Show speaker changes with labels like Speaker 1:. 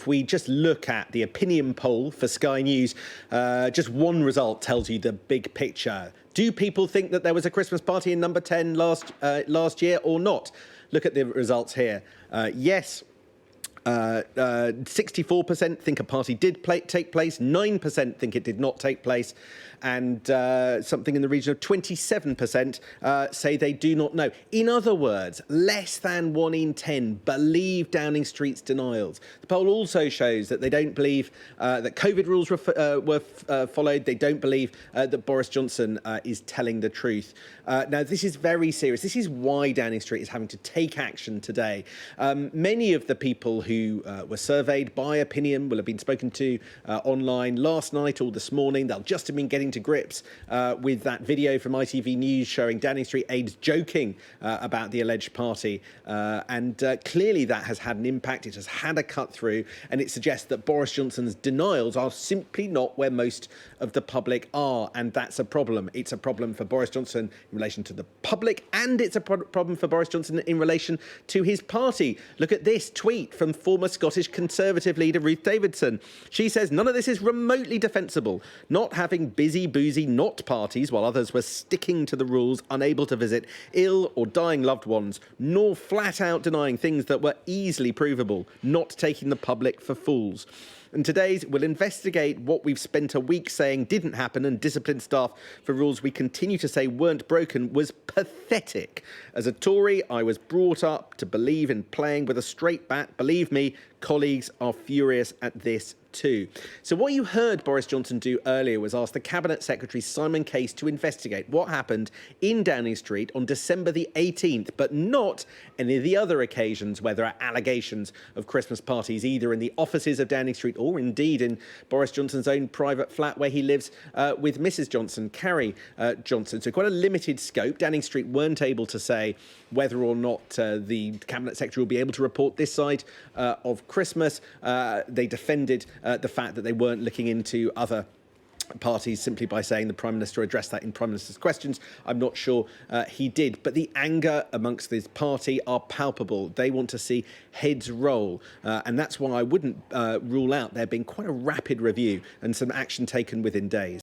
Speaker 1: if we just look at the opinion poll for Sky News, just one result tells you the big picture. Do people think that there was a Christmas party in number 10 last year or not? Look at the results here. Yes. 64% think a party did take place, 9% think it did not take place, and something in the region of 27% say they do not know. In other words, less than 1 in 10 believe Downing Street's denials. The poll also shows that they don't believe that COVID rules were followed. They don't believe that Boris Johnson is telling the truth. Now, this is very serious. This is why Downing Street is having to take action today. Many of the people who were surveyed by Opinion will have been spoken to online last night or this morning. They'll just have been getting to grips with that video from ITV News showing Downing Street aides joking about the alleged party. And clearly that has had an impact. It has had a cut through, and it suggests that Boris Johnson's denials are simply not where most of the public are. And that's a problem. It's a problem for Boris Johnson in relation to the public, and it's a problem for Boris Johnson in relation to his party. Look at this tweet from former Scottish Conservative leader Ruth Davidson. She says, "None of this is remotely defensible. Not having busy, boozy not parties while others were sticking to the rules, unable to visit ill or dying loved ones, nor flat out denying things that were easily provable, not taking the public for fools." And today's will investigate what we've spent a week saying didn't happen and discipline staff for rules we continue to say weren't broken was pathetic. As a Tory, I was brought up to believe in playing with a straight bat. Believe me, colleagues are furious at this too. So what you heard Boris Johnson do earlier was ask the Cabinet Secretary Simon Case to investigate what happened in Downing Street on December the 18th, but not any of the other occasions where there are allegations of Christmas parties, either in the offices of Downing Street or indeed in Boris Johnson's own private flat where he lives with Mrs Johnson, Carrie Johnson. So quite a limited scope. Downing Street weren't able to say whether or not the Cabinet Secretary will be able to report this side of Christmas. They defended the fact that they weren't looking into other parties simply by saying the Prime Minister addressed that in Prime Minister's questions. I'm not sure he did. But the anger amongst this party are palpable. They want to see heads roll. And that's why I wouldn't rule out there being quite a rapid review and some action taken within days.